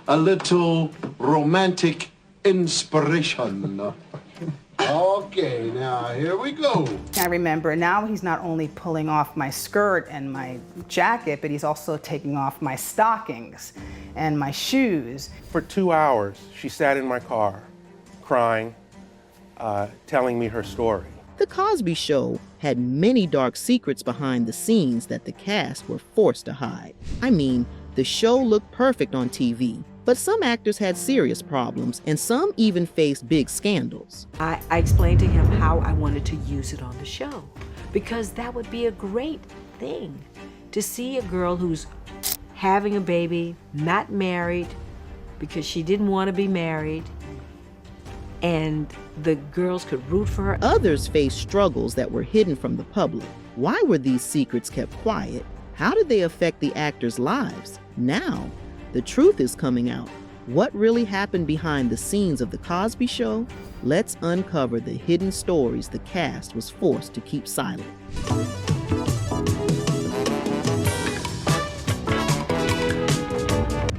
a little romantic inspiration. Okay, now here we go. I remember now he's not only pulling off my skirt and my jacket, but he's also taking off my stockings and my shoes. For 2 hours, she sat in my car, crying, telling me her story. The Cosby Show had many dark secrets behind the scenes that the cast were forced to hide. I mean, the show looked perfect on TV, but some actors had serious problems, and some even faced big scandals. I explained to him how I wanted to use it on the show, because that would be a great thing, to see a girl who's having a baby, not married, because she didn't want to be married, and the girls could root for her. Others faced struggles that were hidden from the public. Why were these secrets kept quiet? How did they affect the actors' lives? Now, the truth is coming out. What really happened behind the scenes of The Cosby Show? Let's uncover the hidden stories the cast was forced to keep silent.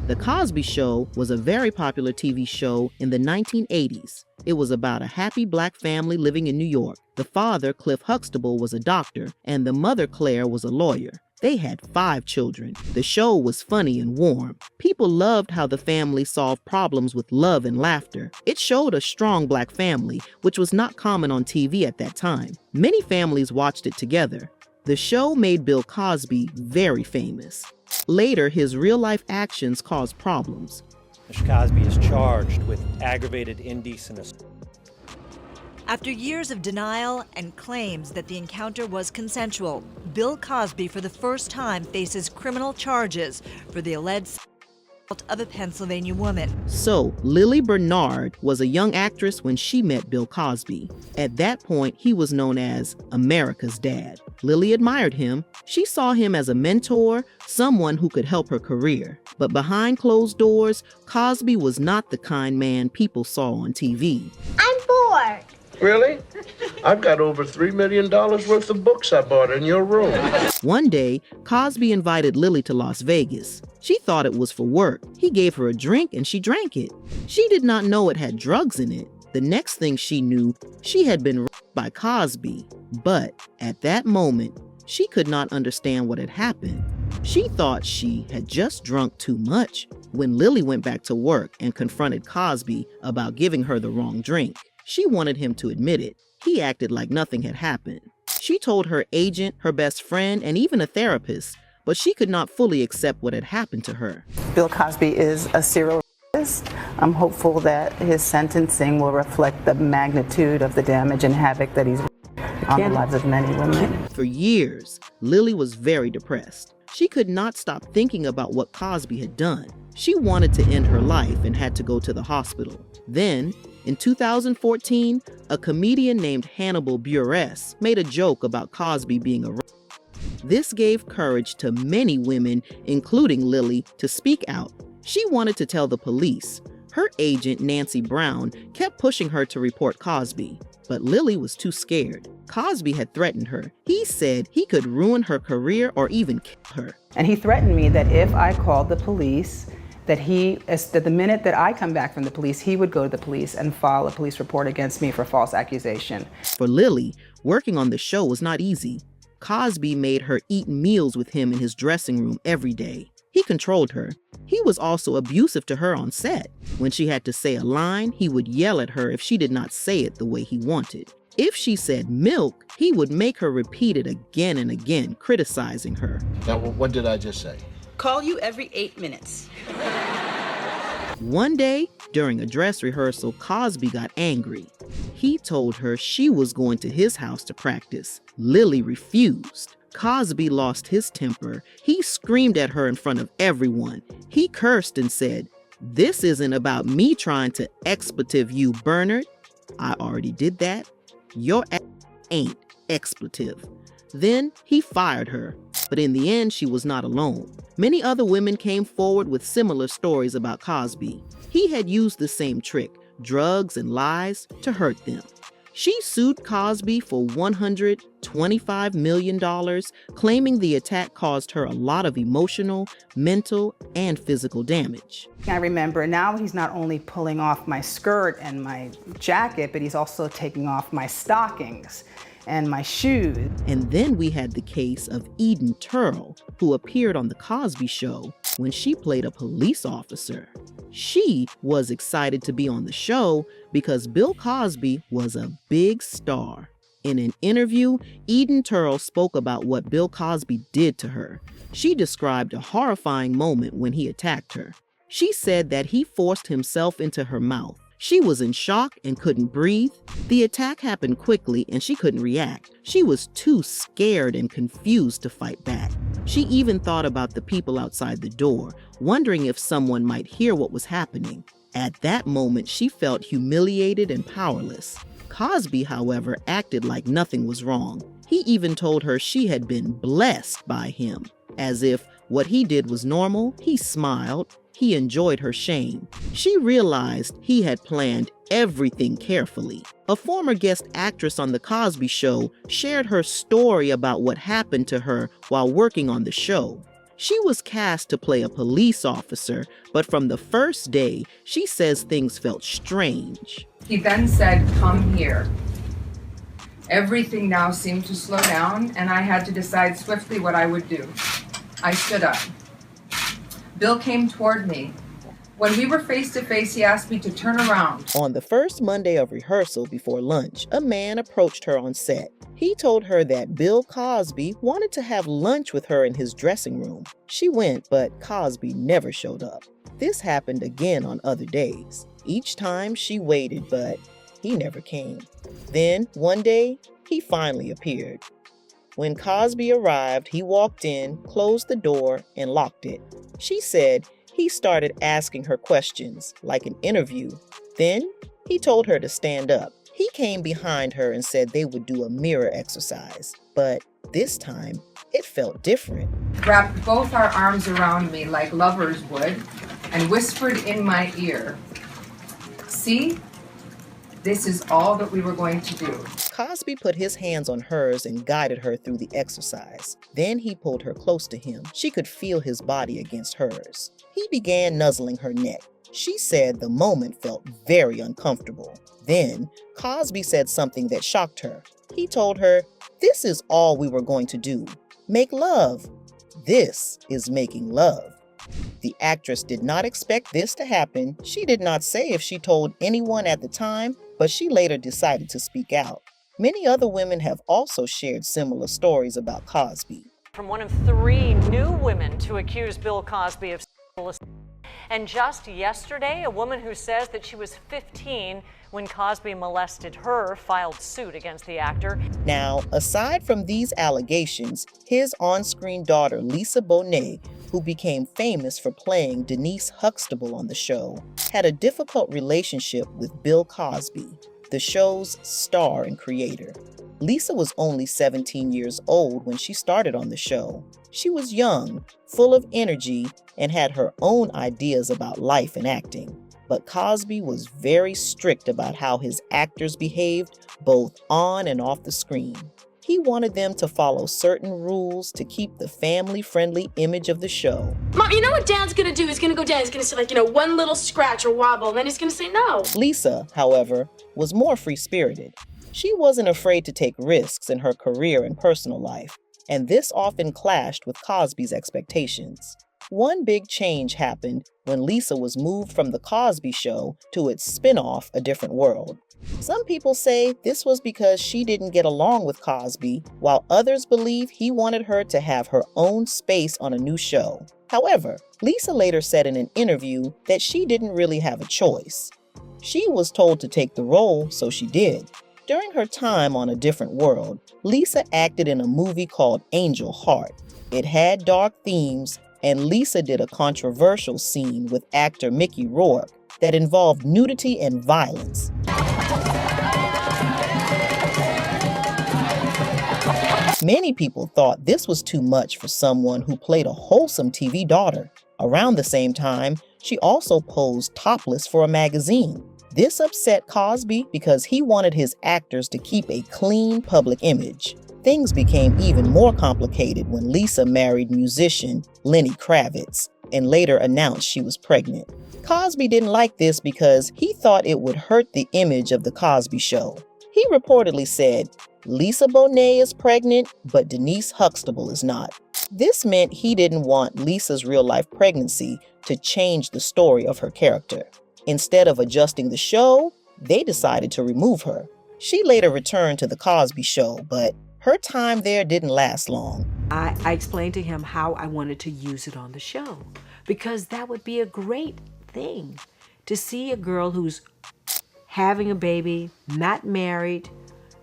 The Cosby Show was a very popular TV show in the 1980s. It was about a happy black family living in New York. The father, Cliff Huxtable, was a doctor, and the mother, Claire, was a lawyer. They had 5 children. The show was funny and warm. People loved how the family solved problems with love and laughter. It showed a strong black family, which was not common on TV at that time. Many families watched it together. The show made Bill Cosby very famous. Later, his real-life actions caused problems. Mr. Cosby is charged with aggravated indecent assault. After years of denial and claims that the encounter was consensual, Bill Cosby for the first time faces criminal charges for the alleged assault of a Pennsylvania woman. So, Lily Bernard was a young actress when she met Bill Cosby. At that point, he was known as America's dad. Lily admired him. She saw him as a mentor, someone who could help her career. But behind closed doors, Cosby was not the kind man people saw on TV. I'm bored. Really? I've got over $3 million worth of books I bought in your room. One day, Cosby invited Lily to Las Vegas. She thought it was for work. He gave her a drink and she drank it. She did not know it had drugs in it. The next thing she knew, she had been raped by Cosby. But at that moment, she could not understand what had happened. She thought she had just drunk too much when Lily went back to work and confronted Cosby about giving her the wrong drink. She wanted him to admit it. He acted like nothing had happened. She told her agent, her best friend, and even a therapist, but she could not fully accept what had happened to her. Bill Cosby is a serial rapist. I'm hopeful that his sentencing will reflect the magnitude of the damage and havoc that he's on the lives of many women. For years, Lily was very depressed. She could not stop thinking about what Cosby had done. She wanted to end her life and had to go to the hospital. Then, in 2014, a comedian named Hannibal Buress made a joke about Cosby being a rapist. This gave courage to many women, including Lily, to speak out. She wanted to tell the police. Her agent, Nancy Brown, kept pushing her to report Cosby. But Lily was too scared. Cosby had threatened her. He said he could ruin her career or even kill her. And he threatened me that if I called the police, that the minute that I come back from the police, he would go to the police and file a police report against me for false accusation. For Lily, working on the show was not easy. Cosby made her eat meals with him in his dressing room every day. He controlled her. He was also abusive to her on set. When she had to say a line, he would yell at her if she did not say it the way he wanted. If she said milk, he would make her repeat it again and again, criticizing her. Now, what did I just say? Call you every 8 minutes. One day, during a dress rehearsal, Cosby got angry. He told her she was going to his house to practice. Lily refused. Cosby lost his temper. He screamed at her in front of everyone. He cursed and said, "This isn't about me trying to expletive you, Bernard. I already did that. Your ain't expletive." Then he fired her. But in the end, she was not alone. Many other women came forward with similar stories about Cosby. He had used the same trick, drugs and lies, to hurt them. She sued Cosby for $125 million, claiming the attack caused her a lot of emotional, mental, and physical damage. I remember now he's not only pulling off my skirt and my jacket, but he's also taking off my stockings and my shoes. And then we had the case of Eden Turl, who appeared on The Cosby Show when she played a police officer. She was excited to be on the show because Bill Cosby was a big star. In an interview, Eden Turl spoke about what Bill Cosby did to her. She described a horrifying moment when he attacked her. She said that he forced himself into her mouth. She was in shock and couldn't breathe. The attack happened quickly and she couldn't react. She was too scared and confused to fight back. She even thought about the people outside the door, wondering if someone might hear what was happening. At that moment, she felt humiliated and powerless. Cosby, however, acted like nothing was wrong. He even told her she had been blessed by him. As if what he did was normal, he smiled. He enjoyed her shame. She realized he had planned everything carefully. A former guest actress on The Cosby Show shared her story about what happened to her while working on the show. She was cast to play a police officer, but from the first day, she says things felt strange. He then said, "Come here." Everything now seemed to slow down, and I had to decide swiftly what I would do. I stood up. Bill came toward me. When we were face to face, he asked me to turn around. On the first Monday of rehearsal before lunch, a man approached her on set. He told her that Bill Cosby wanted to have lunch with her in his dressing room. She went, but Cosby never showed up. This happened again on other days. Each time she waited, but he never came. Then, one day, he finally appeared. When Cosby arrived, he walked in, closed the door, and locked it. She said he started asking her questions, like an interview. Then, he told her to stand up. He came behind her and said they would do a mirror exercise. But this time, it felt different. Wrapped both our arms around me like lovers would, and whispered in my ear, "See? This is all that we were going to do." Cosby put his hands on hers and guided her through the exercise. Then he pulled her close to him. She could feel his body against hers. He began nuzzling her neck. She said the moment felt very uncomfortable. Then, Cosby said something that shocked her. He told her, "This is all we were going to do. Make love. This is making love." The actress did not expect this to happen. She did not say if she told anyone at the time, but she later decided to speak out. Many other women have also shared similar stories about Cosby. From one of 3 new women to accuse Bill Cosby of sexual assault. And just yesterday, a woman who says that she was 15 when Cosby molested her filed suit against the actor. Now, aside from these allegations, his on-screen daughter, Lisa Bonet, who became famous for playing Denise Huxtable on the show, had a difficult relationship with Bill Cosby, the show's star and creator. Lisa was only 17 years old when she started on the show. She was young, full of energy, and had her own ideas about life and acting. But Cosby was very strict about how his actors behaved, both on and off the screen. He wanted them to follow certain rules to keep the family-friendly image of the show. Mom, you know what Dad's gonna do? He's gonna go down, he's gonna say one little scratch or wobble, and then he's gonna say no. Lisa, however, was more free-spirited. She wasn't afraid to take risks in her career and personal life, and this often clashed with Cosby's expectations. One big change happened when Lisa was moved from The Cosby Show to its spin-off, A Different World. Some people say this was because she didn't get along with Cosby, while others believe he wanted her to have her own space on a new show. However, Lisa later said in an interview that she didn't really have a choice. She was told to take the role, so she did. During her time on A Different World, Lisa acted in a movie called Angel Heart. It had dark themes, and Lisa did a controversial scene with actor Mickey Rourke that involved nudity and violence. Many people thought this was too much for someone who played a wholesome TV daughter. Around the same time, she also posed topless for a magazine. This upset Cosby because he wanted his actors to keep a clean public image. Things became even more complicated when Lisa married musician Lenny Kravitz and later announced she was pregnant. Cosby didn't like this because he thought it would hurt the image of The Cosby Show. He reportedly said, "Lisa Bonet is pregnant, but Denise Huxtable is not." This meant he didn't want Lisa's real-life pregnancy to change the story of her character. Instead of adjusting the show, they decided to remove her. She later returned to The Cosby Show, but her time there didn't last long. I explained to him how I wanted to use it on the show because that would be a great thing to see a girl who's having a baby, not married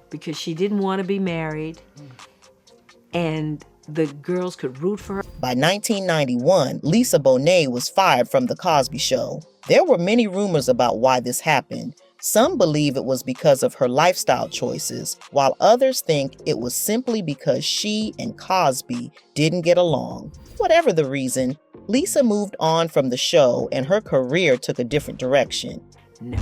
because she didn't want to be married, and the girls could root for her. By 1991, Lisa Bonet was fired from The Cosby Show. There were many rumors about why this happened. Some believe it was because of her lifestyle choices, while others think it was simply because she and Cosby didn't get along. Whatever the reason, Lisa moved on from the show and her career took a different direction. No.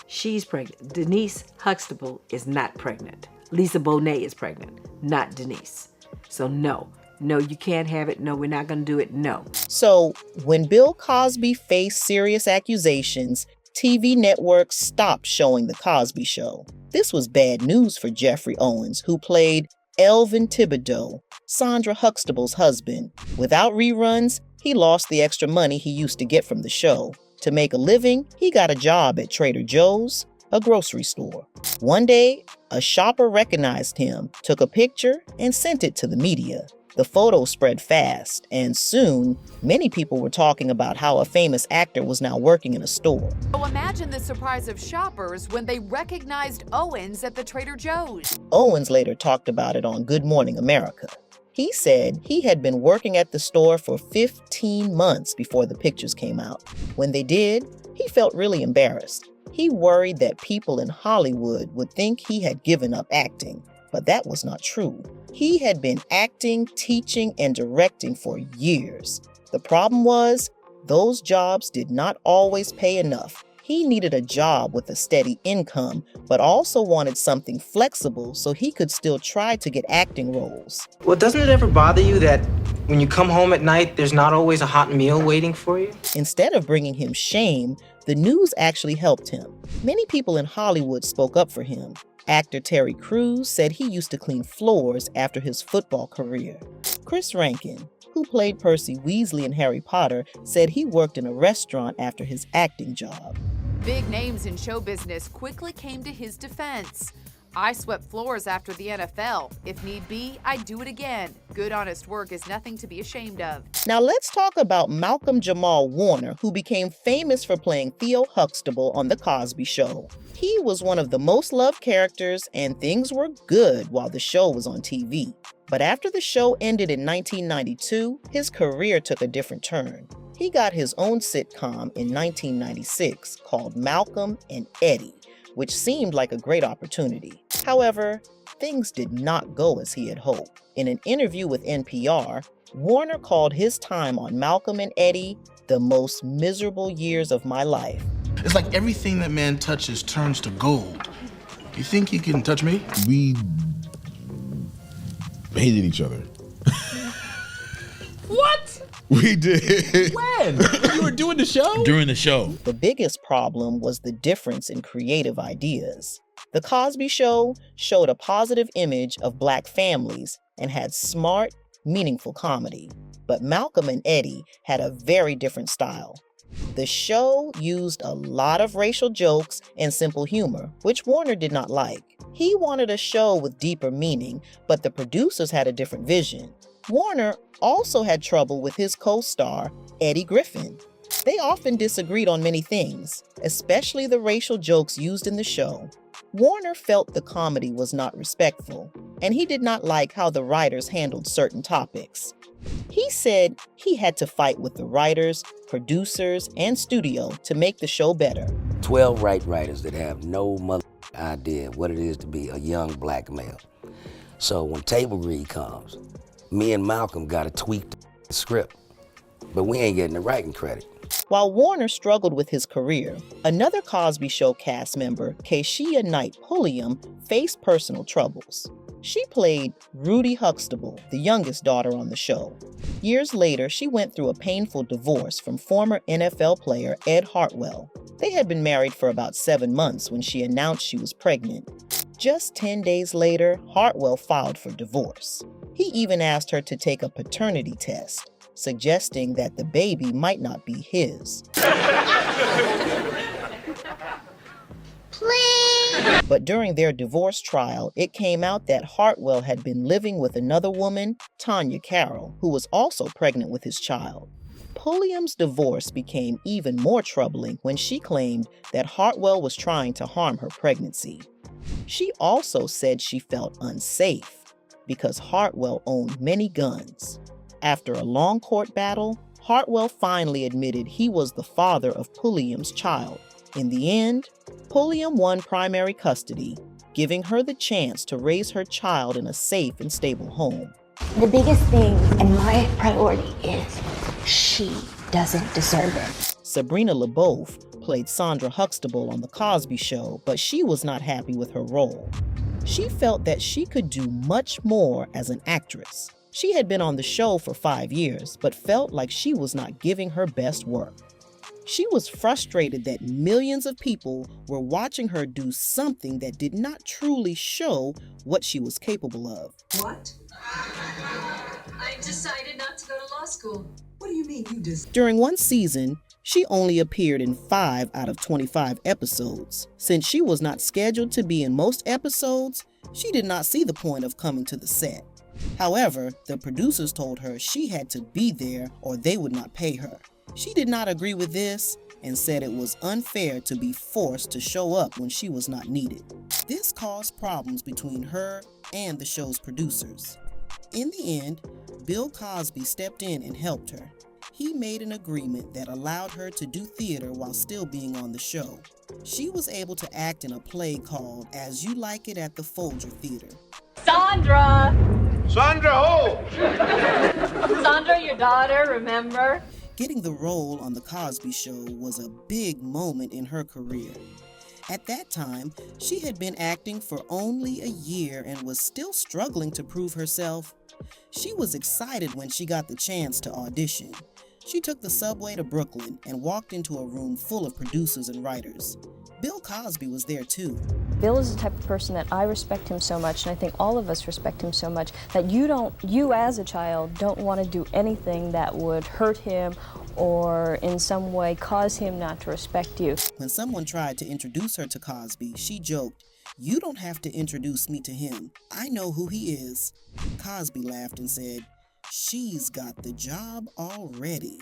She's pregnant. Denise Huxtable is not pregnant. Lisa Bonet is pregnant, not Denise. So no, you can't have it. No, we're not going to do it. No. So when Bill Cosby faced serious accusations, TV networks stopped showing The Cosby Show. This was bad news for Geoffrey Owens, who played Elvin Thibodeau, Sandra Huxtable's husband. Without reruns, he lost the extra money he used to get from the show. To make a living, he got a job at Trader Joe's, a grocery store. One day, a shopper recognized him, took a picture, and sent it to the media. The photo spread fast, and soon, many people were talking about how a famous actor was now working in a store. So imagine the surprise of shoppers when they recognized Owens at the Trader Joe's. Owens later talked about it on Good Morning America. He said he had been working at the store for 15 months before the pictures came out. When they did, he felt really embarrassed. He worried that people in Hollywood would think he had given up acting, but that was not true. He had been acting, teaching, and directing for years. The problem was, those jobs did not always pay enough. He needed a job with a steady income, but also wanted something flexible so he could still try to get acting roles. Well, doesn't it ever bother you that when you come home at night, there's not always a hot meal waiting for you? Instead of bringing him shame, the news actually helped him. Many people in Hollywood spoke up for him. Actor Terry Crews said he used to clean floors after his football career. Chris Rankin, who played Percy Weasley in Harry Potter, said he worked in a restaurant after his acting job. Big names in show business quickly came to his defense. I swept floors after the NFL. If need be, I'd do it again. Good, honest work is nothing to be ashamed of. Now let's talk about Malcolm-Jamal Warner, who became famous for playing Theo Huxtable on The Cosby Show. He was one of the most loved characters, and things were good while the show was on TV. But after the show ended in 1992, his career took a different turn. He got his own sitcom in 1996 called Malcolm and Eddie, which seemed like a great opportunity. However, things did not go as he had hoped. In an interview with NPR, Warner called his time on Malcolm and Eddie the most miserable years of my life. It's like everything that man touches turns to gold. You think you can touch me? We hated each other. What? We did. When? You were doing the show? During the show. The biggest problem was the difference in creative ideas. The Cosby Show showed a positive image of Black families and had smart, meaningful comedy. But Malcolm and Eddie had a very different style. The show used a lot of racial jokes and simple humor, which Warner did not like. He wanted a show with deeper meaning, but the producers had a different vision. Warner also had trouble with his co-star, Eddie Griffin. They often disagreed on many things, especially the racial jokes used in the show. Warner felt the comedy was not respectful, and he did not like how the writers handled certain topics. He said he had to fight with the writers, producers, and studio to make the show better. 12 writers that have no idea what it is to be a young Black male. So when table read comes, me and Malcolm got to tweak the script, but we ain't getting the writing credit. While Warner struggled with his career, another Cosby Show cast member, Keishia Knight Pulliam, faced personal troubles. She played Rudy Huxtable, the youngest daughter on the show. Years later, she went through a painful divorce from former NFL player Ed Hartwell. They had been married for about 7 months when she announced she was pregnant. Just 10 days later, Hartwell filed for divorce. He even asked her to take a paternity test, suggesting that the baby might not be his. Please. But during their divorce trial, it came out that Hartwell had been living with another woman, Tanya Carroll, who was also pregnant with his child. Pulliam's divorce became even more troubling when she claimed that Hartwell was trying to harm her pregnancy. She also said she felt unsafe because Hartwell owned many guns. After a long court battle, Hartwell finally admitted he was the father of Pulliam's child. In the end, Pulliam won primary custody, giving her the chance to raise her child in a safe and stable home. The biggest thing and my priority is she doesn't deserve it. Sabrina LaBeouf played Sandra Huxtable on The Cosby Show, but she was not happy with her role. She felt that she could do much more as an actress. She had been on the show for 5 years, but felt like she was not giving her best work. She was frustrated that millions of people were watching her do something that did not truly show what she was capable of. What? I decided not to go to law school. What do you mean you just... During one season, she only appeared in 5 out of 25 episodes. Since she was not scheduled to be in most episodes, she did not see the point of coming to the set. However, the producers told her she had to be there or they would not pay her. She did not agree with this and said it was unfair to be forced to show up when she was not needed. This caused problems between her and the show's producers. In the end, Bill Cosby stepped in and helped her. He made an agreement that allowed her to do theater while still being on the show. She was able to act in a play called As You Like It at the Folger Theater. Sandra! Sandra, who? Sandra, your daughter, remember? Getting the role on The Cosby Show was a big moment in her career. At that time, she had been acting for only a year and was still struggling to prove herself. She was excited when she got the chance to audition. She took the subway to Brooklyn and walked into a room full of producers and writers. Bill Cosby was there too. Bill is the type of person that I respect him so much, and I think all of us respect him so much, that you as a child don't want to do anything that would hurt him or in some way cause him not to respect you. When someone tried to introduce her to Cosby, she joked, "You don't have to introduce me to him. I know who he is." Cosby laughed and said, "She's got the job already."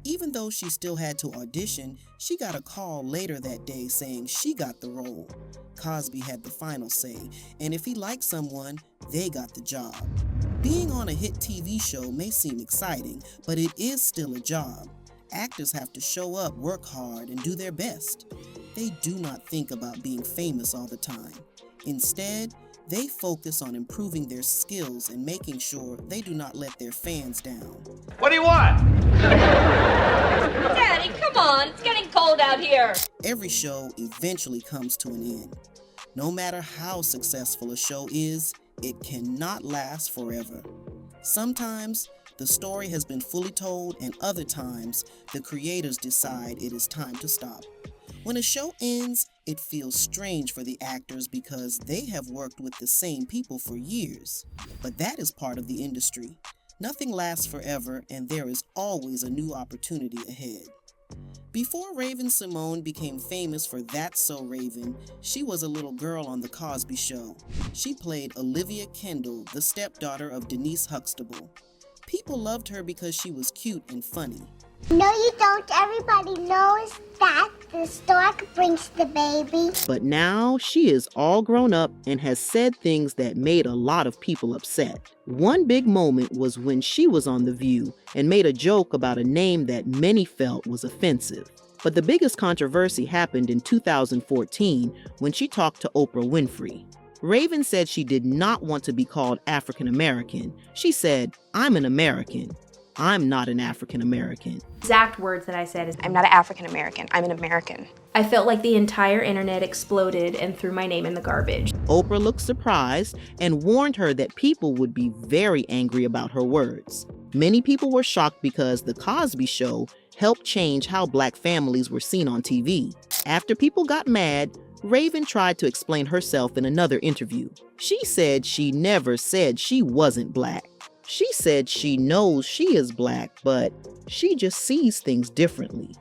Even though she still had to audition, she got a call later that day saying she got the role. Cosby had the final say, and if he liked someone, they got the job. Being on a hit TV show may seem exciting, but it is still a job. Actors have to show up, work hard, and do their best. They do not think about being famous all the time. Instead, they focus on improving their skills and making sure they do not let their fans down. What do you want? Daddy, come on. It's getting cold out here. Every show eventually comes to an end. No matter how successful a show is, it cannot last forever. Sometimes, the story has been fully told, and other times, the creators decide it is time to stop. When a show ends, it feels strange for the actors because they have worked with the same people for years. But that is part of the industry. Nothing lasts forever, and there is always a new opportunity ahead. Before Raven-Symoné became famous for That's So Raven, she was a little girl on The Cosby Show. She played Olivia Kendall, the stepdaughter of Denise Huxtable. People loved her because she was cute and funny. No, you don't. Everybody knows that the stork brings the baby. But now she is all grown up and has said things that made a lot of people upset. One big moment was when she was on The View and made a joke about a name that many felt was offensive. But the biggest controversy happened in 2014 when she talked to Oprah Winfrey. Raven said she did not want to be called African American. She said, "I'm an American." I'm not an African American. Exact words that I said is, I'm not an African American, I'm an American. I felt like the entire internet exploded and threw my name in the garbage. Oprah looked surprised and warned her that people would be very angry about her words. Many people were shocked because The Cosby Show helped change how Black families were seen on TV. After people got mad, Raven tried to explain herself in another interview. She said she never said she wasn't Black. She said she knows she is Black, but she just sees things differently.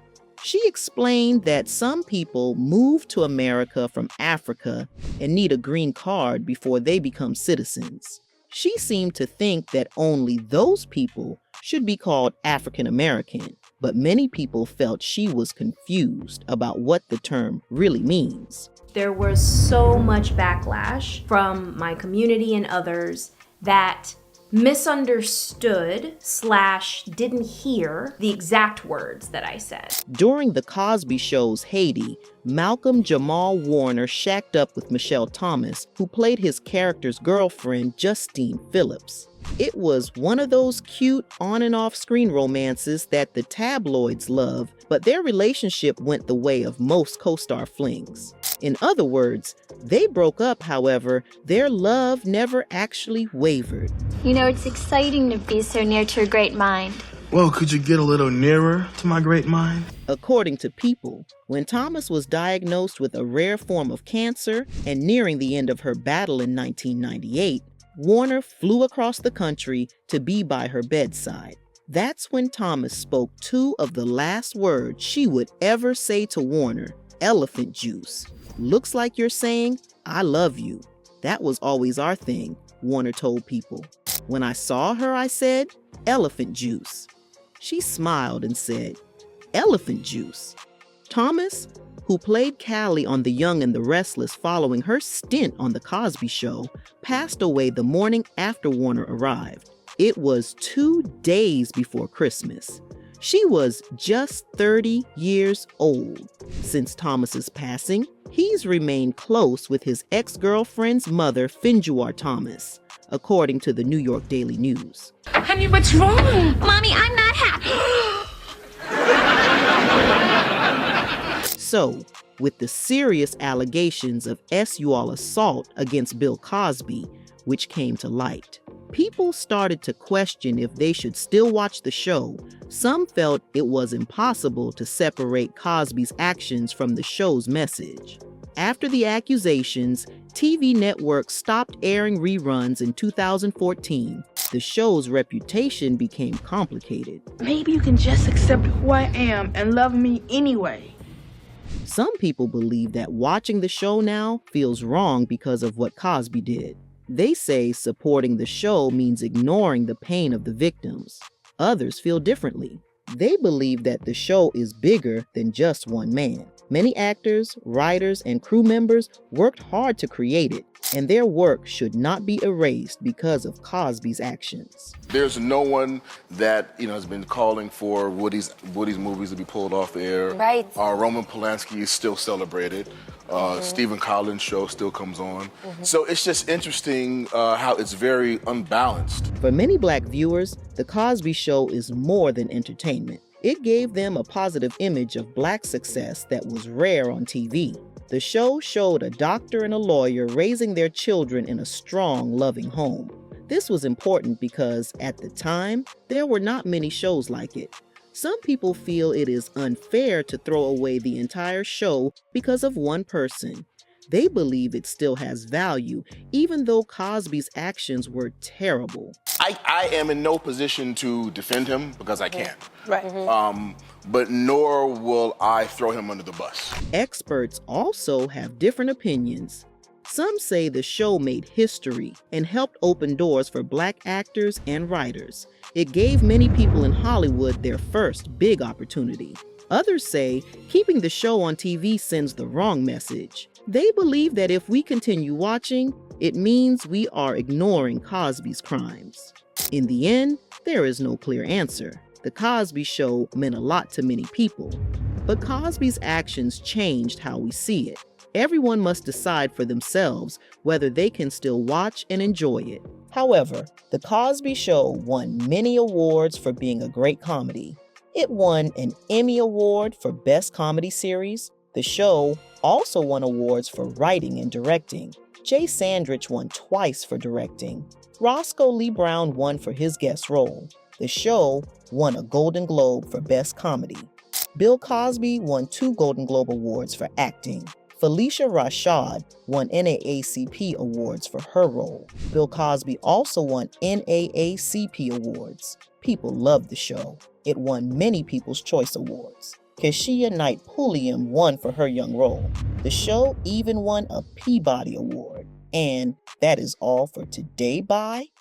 She explained that some people move to America from Africa and need a green card before they become citizens. She seemed to think that only those people should be called African American, but many people felt she was confused about what the term really means. There was so much backlash from my community and others that misunderstood / didn't hear the exact words that I said. During The Cosby Show's heyday, Malcolm-Jamal Warner shacked up with Michelle Thomas, who played his character's girlfriend, Justine Phillips. It was one of those cute on and off screen romances that the tabloids love, but their relationship went the way of most co-star flings. In other words, they broke up, however, their love never actually wavered. You know, it's exciting to be so near to a great mind. Well, could you get a little nearer to my great mind? According to People, when Thomas was diagnosed with a rare form of cancer and nearing the end of her battle in 1998, Warner flew across the country to be by her bedside. That's when Thomas spoke two of the last words she would ever say to Warner: elephant juice. Looks like you're saying, I love you. That was always our thing, Warner told People. When I saw her, I said, elephant juice. She smiled and said, elephant juice. Thomas, who played Callie on The Young and the Restless following her stint on The Cosby Show, passed away the morning after Warner arrived. It was 2 days before Christmas. She was just 30 years old. Since Thomas's passing, he's remained close with his ex-girlfriend's mother, Finjuar Thomas, according to the New York Daily News. Honey, what's wrong? Mommy, I'm not happy. So, with the serious allegations of sexual assault against Bill Cosby, which came to light, people started to question if they should still watch the show. Some felt it was impossible to separate Cosby's actions from the show's message. After the accusations, TV networks stopped airing reruns in 2014. The show's reputation became complicated. Maybe you can just accept who I am and love me anyway. Some people believe that watching the show now feels wrong because of what Cosby did. They say supporting the show means ignoring the pain of the victims. Others feel differently. They believe that the show is bigger than just one man. Many actors, writers, and crew members worked hard to create it, and their work should not be erased because of Cosby's actions. There's no one that has been calling for Woody's movies to be pulled off the air. Right. Roman Polanski is still celebrated. Stephen Collins' show still comes on. So it's just interesting how it's very unbalanced. For many Black viewers, The Cosby Show is more than entertainment. It gave them a positive image of Black success that was rare on TV. The show showed a doctor and a lawyer raising their children in a strong, loving home. This was important because, at the time, there were not many shows like it. Some people feel it is unfair to throw away the entire show because of one person. They believe it still has value, even though Cosby's actions were terrible. I am in no position to defend him because I can't. Right. But nor will I throw him under the bus. Experts also have different opinions. Some say the show made history and helped open doors for Black actors and writers. It gave many people in Hollywood their first big opportunity. Others say keeping the show on TV sends the wrong message. They believe that if we continue watching, it means we are ignoring Cosby's crimes. In the end, there is no clear answer. The Cosby Show meant a lot to many people, but Cosby's actions changed how we see it. Everyone must decide for themselves whether they can still watch and enjoy it. However, The Cosby Show won many awards for being a great comedy. It won an Emmy Award for Best Comedy Series. The show also won awards for writing and directing. Jay Sandrich won twice for directing. Roscoe Lee Brown won for his guest role. The show won a Golden Globe for Best Comedy. Bill Cosby won 2 Golden Globe Awards for acting. Felicia Rashad won NAACP awards for her role. Bill Cosby also won NAACP awards. People loved the show. It won many People's Choice Awards. Keshia Knight Pulliam won for her young role. The show even won a Peabody Award. And that is all for today. Bye.